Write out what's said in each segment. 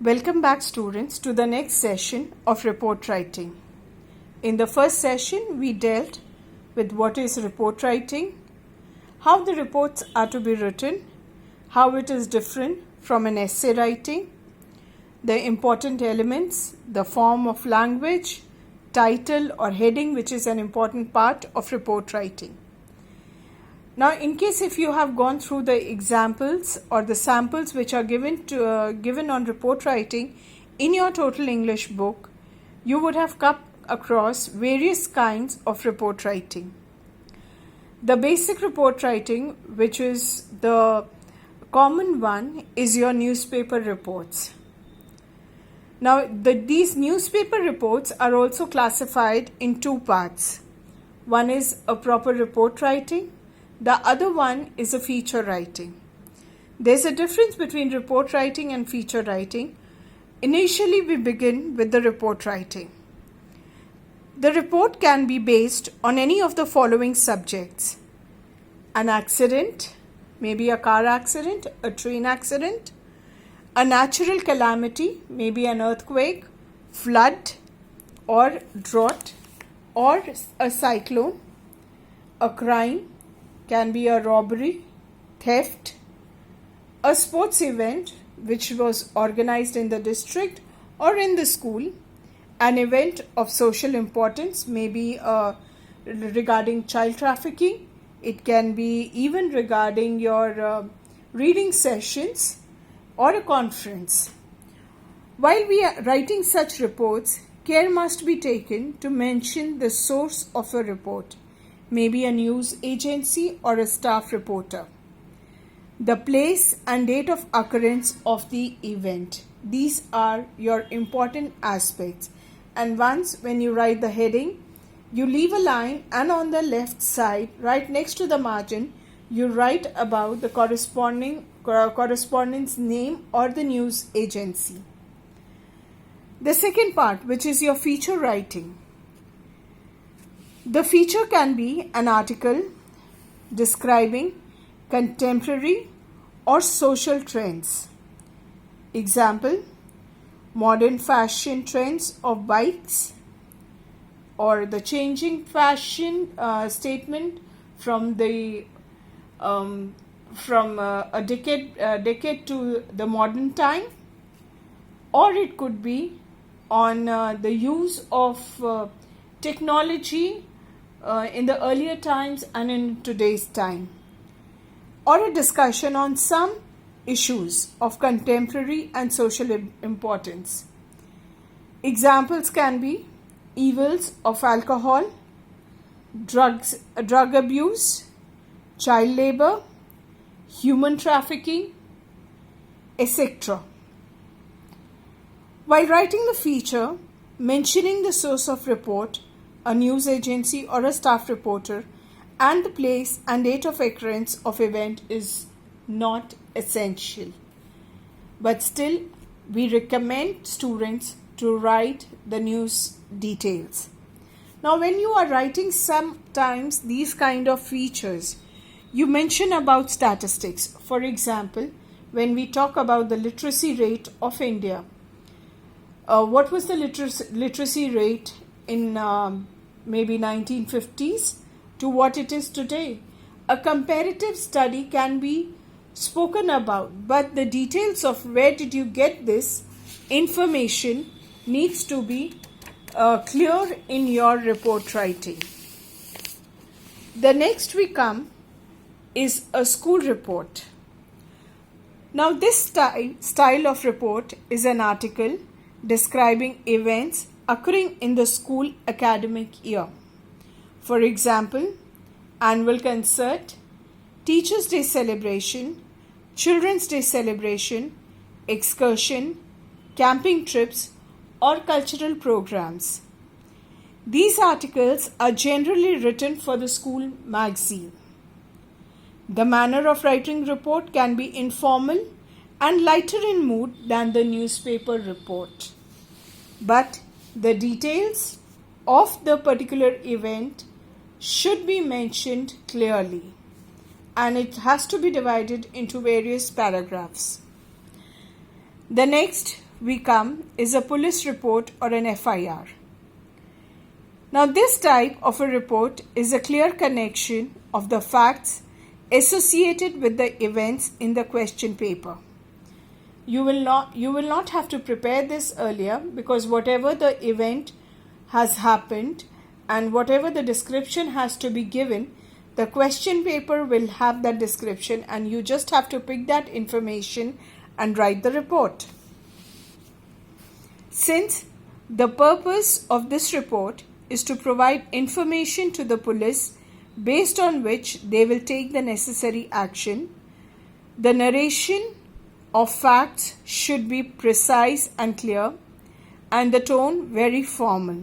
Welcome back, students, to the next session of report writing. In the first session, we dealt with what is report writing, how the reports are to be written, how it is different from an essay writing, the important elements, the form of language, title or heading, which is an important part of report writing. Now, in case if you have gone through the examples or the samples which are given on report writing in your total English book, you would have come across various kinds of report writing. The basic report writing, which is the common one, is your newspaper reports. Now, these newspaper reports are also classified in two parts. One is a proper report writing. The other one is a feature writing. There's a difference between report writing and feature writing. Initially, we begin with the report writing. The report can be based on any of the following subjects: an accident, maybe a car accident, a train accident, a natural calamity, maybe an earthquake, flood or drought, or a cyclone, a crime, can be a robbery, theft, a sports event which was organized in the district or in the school, an event of social importance, maybe regarding child trafficking. It can be even regarding your reading sessions or a conference. While we are writing such reports, care must be taken to mention the source of a report, maybe a news agency or a staff reporter, the place and date of occurrence of the event. These are your important aspects. And once when you write the heading, you leave a line, and on the left side, right next to the margin, you write about the correspondent's name or the news agency. The second part, which is your feature writing. The feature can be an article describing contemporary or social trends. Example, modern fashion trends of bikes, or the changing fashion statement from a decade to the modern time, or it could be on the use of technology in the earlier times and in today's time, or a discussion on some issues of contemporary and social importance. Examples can be evils of alcohol, drug abuse, child labor, human trafficking, etc. While writing the feature, mentioning the source of report, a news agency or a staff reporter, and the place and date of occurrence of event is not essential. But still, we recommend students to write the news details. Now, when you are writing sometimes these kind of features, you mention about statistics. For example, when we talk about the literacy rate of India, what was the literacy rate in maybe 1950s to what it is today? A comparative study can be spoken about, but the details of where did you get this information needs to be clear in your report writing. The next we come is a school report. Now, this style of report is an article describing events occurring in the school academic year. For example, annual concert, Teachers' Day celebration, Children's Day celebration, excursion, camping trips, or cultural programs. These articles are generally written for the school magazine. The manner of writing report can be informal and lighter in mood than the newspaper report. But the details of the particular event should be mentioned clearly, and it has to be divided into various paragraphs. The next we come is a police report or an FIR. Now, this type of a report is a clear connection of the facts associated with the events in the question paper. You will not have to prepare this earlier, because whatever the event has happened and whatever the description has to be given, the question paper will have that description, and you just have to pick that information and write the report. Since the purpose of this report is to provide information to the police based on which they will take the necessary action, the narration of facts should be precise and clear, and the tone very formal.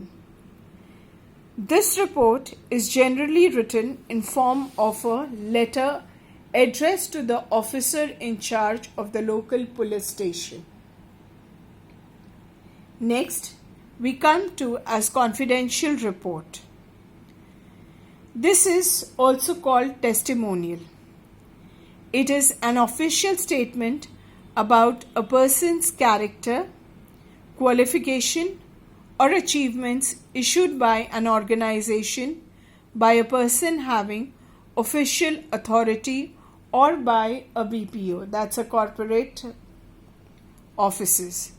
This report is generally written in form of a letter addressed to the officer in charge of the local police station. Next, we come to as confidential report. This is also called testimonial. It is an official statement about a person's character, qualification, or achievements issued by an organization, by a person having official authority, or by a BPO, that's a corporate offices.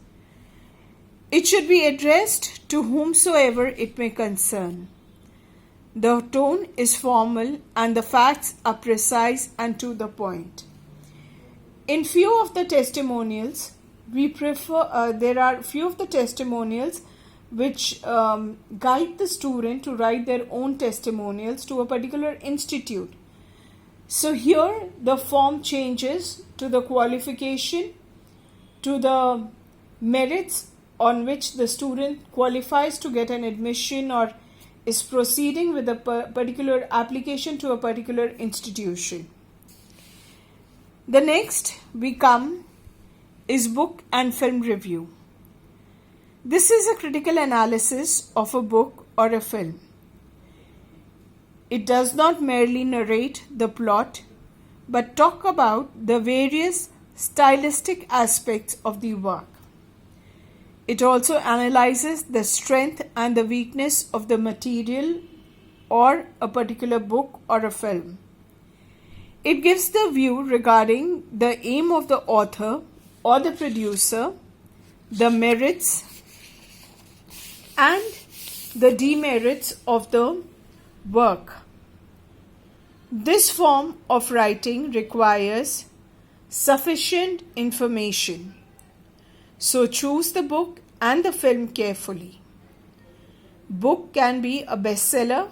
It should be addressed to whomsoever it may concern. The tone is formal and the facts are precise and to the point. In few of the testimonials, there are few of the testimonials which guide the student to write their own testimonials to a particular institute. So here the form changes to the qualification, to the merits on which the student qualifies to get an admission or is proceeding with a particular application to a particular institution. The next we come is book and film review. This is a critical analysis of a book or a film. It does not merely narrate the plot, but talk about the various stylistic aspects of the work. It also analyzes the strength and the weakness of the material or a particular book or a film. It gives the view regarding the aim of the author or the producer, the merits and the demerits of the work. This form of writing requires sufficient information. So choose the book and the film carefully. Book can be a bestseller,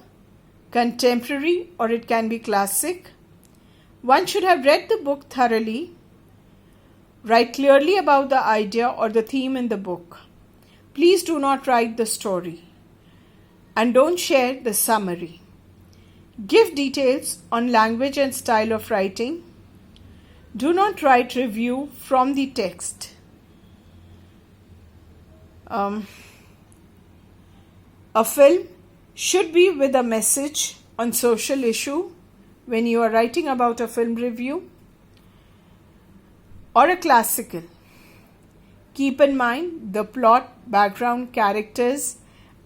contemporary, or it can be classic. One should have read the book thoroughly. Write clearly about the idea or the theme in the book. Please do not write the story. And don't share the summary. Give details on language and style of writing. Do not write review from the text. A film should be with a message on social issue when you are writing about a film review, or a classical. Keep in mind the plot, background, characters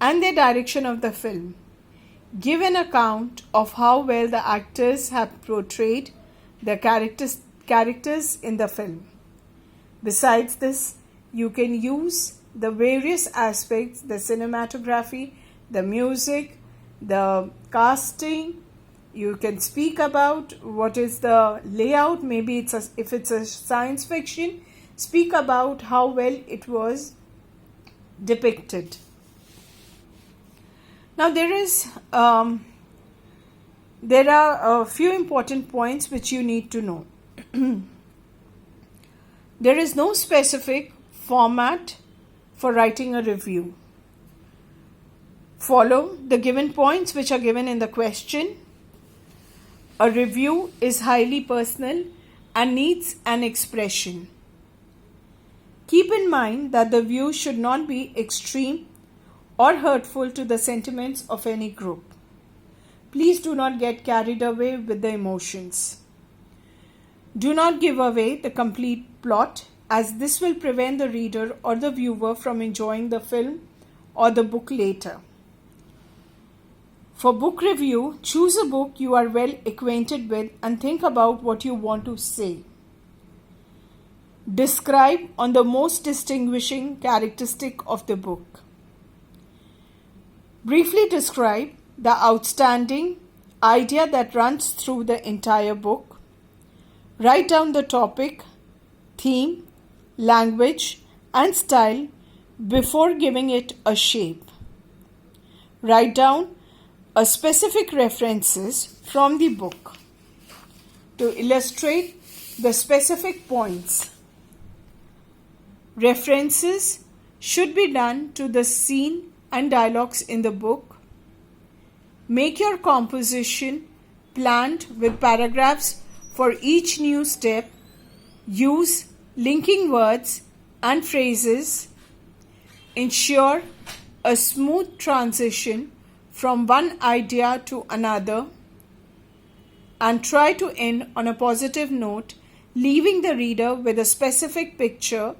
and the direction of the film. Give an account of how well the actors have portrayed the characters in the film. Besides this, you can use the various aspects, the cinematography, the music, the casting. You can speak about what is the layout. Maybe if it's a science fiction, speak about how well it was depicted. Now there are a few important points which you need to know. There is no specific format for writing a review. Follow the given points which are given in the question. A review is highly personal and needs an expression. Keep in mind that the view should not be extreme or hurtful to the sentiments of any group. Please do not get carried away with the emotions. Do not give away the complete plot as this will prevent the reader or the viewer from enjoying the film or the book later. For book review, choose a book you are well acquainted with and think about what you want to say. Describe on the most distinguishing characteristic of the book. Briefly describe the outstanding idea that runs through the entire book. Write down the topic, theme, language, and style before giving it a shape. Write down a specific references from the book to illustrate the specific points. References should be done to the scene and dialogues in the book. Make your composition planned with paragraphs for each new step. Use linking words and phrases. Ensure a smooth transition from one idea to another. And try to end on a positive note, leaving the reader with a specific picture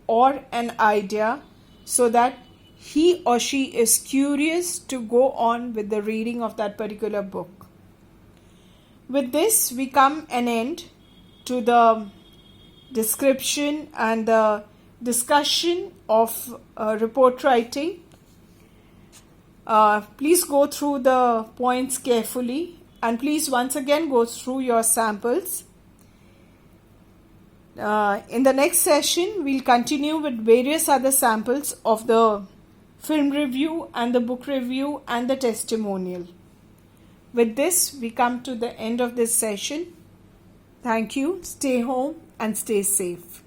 or an idea so that he or she is curious to go on with the reading of that particular book. With this, we come an end to the description and the discussion of report writing. Please go through the points carefully and please once again go through your samples. In the next session, we'll continue with various other samples of the film review and the book review and the testimonial. With this, we come to the end of this session. Thank you. Stay home and stay safe.